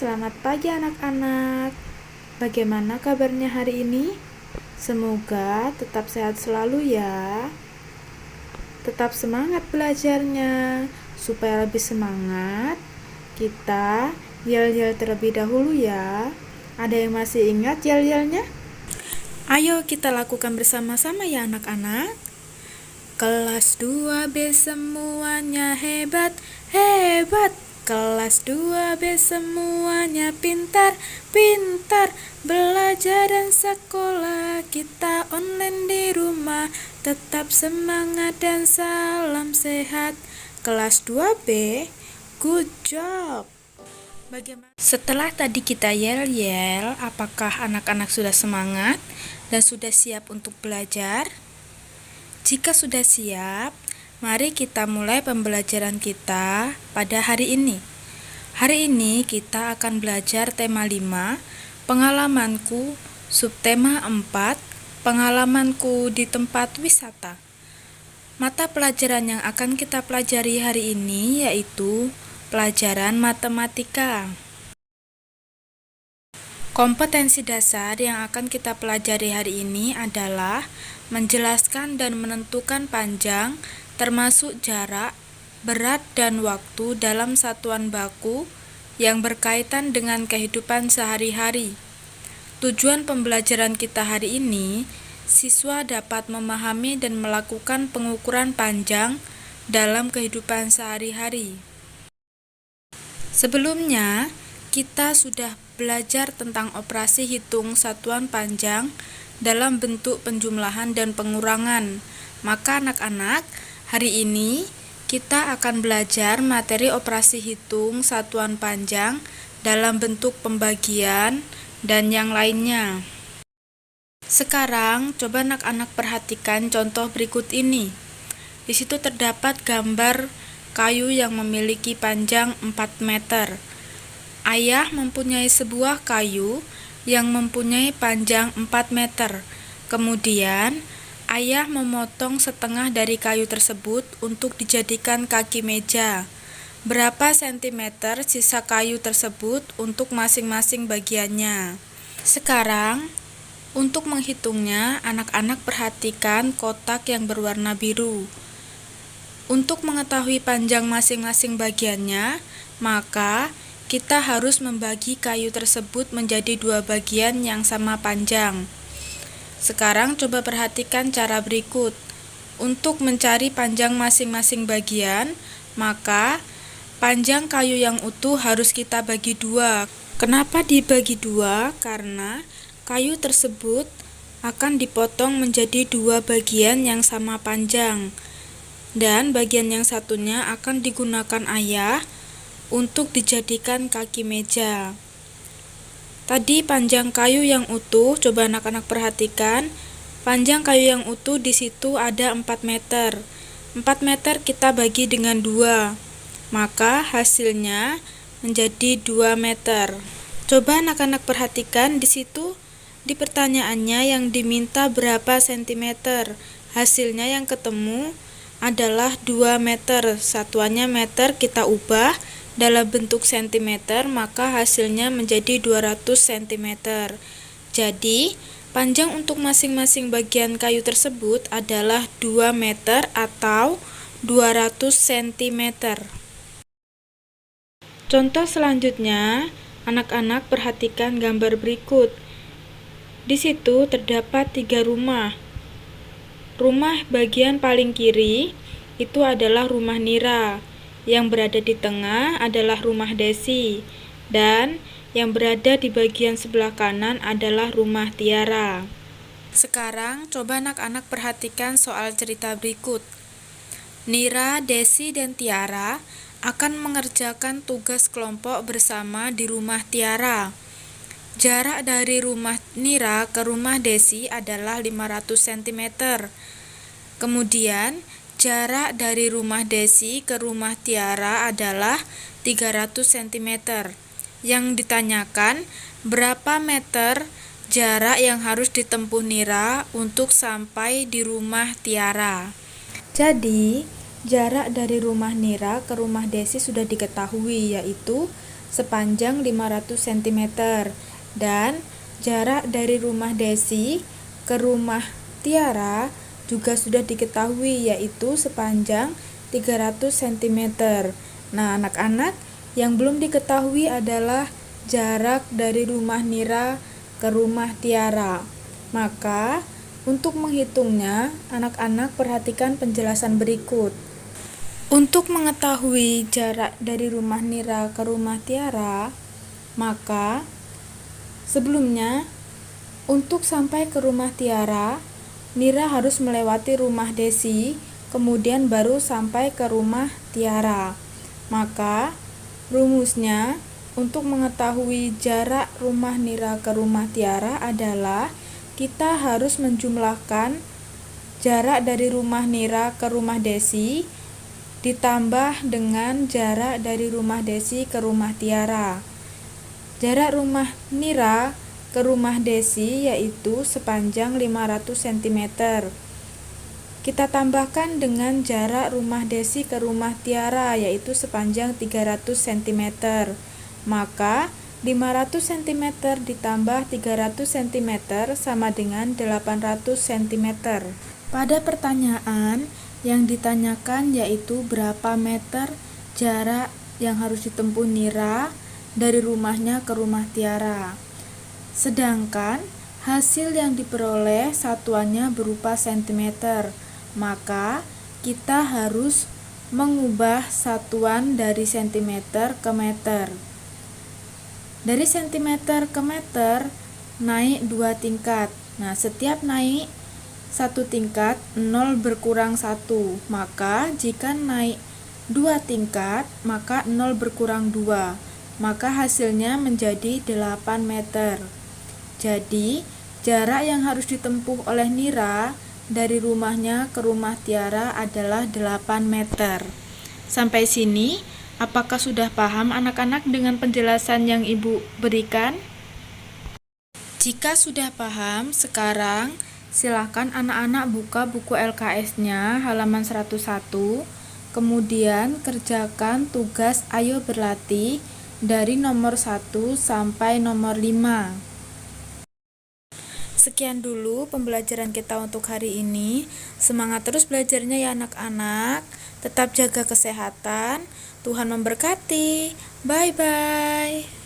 Selamat pagi anak-anak. Bagaimana kabarnya hari ini? Semoga tetap sehat selalu ya. Tetap semangat belajarnya. Supaya lebih semangat, kita yel-yel terlebih dahulu ya. Ada yang masih ingat yel-yelnya? Ayo kita lakukan bersama-sama ya anak-anak. Kelas 2B semuanya hebat, hebat. Kelas 2B semuanya pintar, pintar. Belajar dan sekolah kita online di rumah. Tetap semangat dan salam sehat. Kelas 2B, good job. Setelah tadi kita yel-yel, apakah anak-anak sudah semangat dan sudah siap untuk belajar? Jika sudah siap, mari kita mulai pembelajaran kita pada hari ini. Hari ini kita akan belajar tema 5, pengalamanku, subtema 4, pengalamanku di tempat wisata. Mata pelajaran yang akan kita pelajari hari ini yaitu pelajaran matematika. Kompetensi dasar yang akan kita pelajari hari ini adalah menjelaskan dan menentukan panjang, termasuk jarak, berat, dan waktu dalam satuan baku yang berkaitan dengan kehidupan sehari-hari. Tujuan pembelajaran kita hari ini, siswa dapat memahami dan melakukan pengukuran panjang dalam kehidupan sehari-hari. Sebelumnya, kita sudah belajar tentang operasi hitung satuan panjang dalam bentuk penjumlahan dan pengurangan. Maka anak-anak, hari ini kita akan belajar materi operasi hitung satuan panjang dalam bentuk pembagian dan yang lainnya. Sekarang, coba anak-anak perhatikan contoh berikut ini. Di situ terdapat gambar kayu yang memiliki panjang 4 meter. Ayah mempunyai sebuah kayu yang mempunyai panjang 4 meter. Kemudian, ayah memotong setengah dari kayu tersebut untuk dijadikan kaki meja. Berapa sentimeter sisa kayu tersebut untuk masing-masing bagiannya? Sekarang, untuk menghitungnya, anak-anak perhatikan kotak yang berwarna biru. Untuk mengetahui panjang masing-masing bagiannya, maka kita harus membagi kayu tersebut menjadi 2 bagian yang sama panjang. Sekarang coba perhatikan cara berikut. Untuk mencari panjang masing-masing bagian, maka panjang kayu yang utuh harus kita bagi 2. Kenapa dibagi 2? Karena kayu tersebut akan dipotong menjadi 2 bagian yang sama panjang. Dan bagian yang satunya akan digunakan ayah untuk dijadikan kaki meja. Tadi panjang kayu yang utuh, coba anak-anak perhatikan. Panjang kayu yang utuh di situ ada 4 meter. 4 meter kita bagi dengan 2. Maka hasilnya menjadi 2 meter. Coba anak-anak perhatikan di situ di pertanyaannya yang diminta berapa sentimeter. Hasilnya yang ketemu adalah 2 meter. Satuannya meter kita ubah dalam bentuk sentimeter, maka hasilnya menjadi 200 cm. Jadi, panjang untuk masing-masing bagian kayu tersebut adalah 2 meter atau 200 cm. Contoh selanjutnya, anak-anak perhatikan gambar berikut. Di situ terdapat 3 rumah. Rumah bagian paling kiri itu adalah rumah Nira. Yang berada di tengah adalah rumah Desi, dan yang berada di bagian sebelah kanan adalah rumah Tiara. Sekarang, coba anak-anak perhatikan soal cerita berikut. Nira, Desi, dan Tiara akan mengerjakan tugas kelompok bersama di rumah Tiara. Jarak dari rumah Nira ke rumah Desi adalah 500 cm. Kemudian, jarak dari rumah Desi ke rumah Tiara adalah 300 cm. Yang ditanyakan, berapa meter jarak yang harus ditempuh Nira untuk sampai di rumah Tiara? Jadi, jarak dari rumah Nira ke rumah Desi sudah diketahui, yaitu sepanjang 500 cm dan jarak dari rumah Desi ke rumah Tiara juga sudah diketahui, yaitu sepanjang 300 cm. Nah, anak-anak, yang belum diketahui adalah jarak dari rumah Nira ke rumah Tiara. Maka, untuk menghitungnya, anak-anak perhatikan penjelasan berikut. Untuk mengetahui jarak dari rumah Nira ke rumah Tiara, maka sebelumnya, untuk sampai ke rumah Tiara, Nira harus melewati rumah Desi, kemudian baru sampai ke rumah Tiara. Maka, rumusnya untuk mengetahui jarak rumah Nira ke rumah Tiara adalah kita harus menjumlahkan jarak dari rumah Nira ke rumah Desi ditambah dengan jarak dari rumah Desi ke rumah Tiara. Jarak rumah Nira ke rumah Desi yaitu sepanjang 500 cm. Kita tambahkan dengan jarak rumah Desi ke rumah Tiara yaitu sepanjang 300 cm. Maka 500 cm ditambah 300 cm sama dengan 800 cm. Pada pertanyaan yang ditanyakan yaitu berapa meter jarak yang harus ditempuh Nira dari rumahnya ke rumah Tiara. Sedangkan hasil yang diperoleh satuannya berupa cm, maka kita harus mengubah satuan dari cm ke meter. Dari cm ke meter naik 2 tingkat. Nah, setiap naik 1 tingkat 0 berkurang 1, maka jika naik 2 tingkat maka 0 berkurang 2, maka hasilnya menjadi 8 meter. Jadi, jarak yang harus ditempuh oleh Nira dari rumahnya ke rumah Tiara adalah 8 meter. Sampai sini, apakah sudah paham anak-anak dengan penjelasan yang Ibu berikan? Jika sudah paham, sekarang silakan anak-anak buka buku LKS-nya halaman 101, kemudian kerjakan tugas Ayo Berlatih dari nomor 1 sampai nomor 5. Sekian dulu pembelajaran kita untuk hari ini. Semangat terus belajarnya ya anak-anak. Tetap jaga kesehatan. Tuhan memberkati. Bye-bye.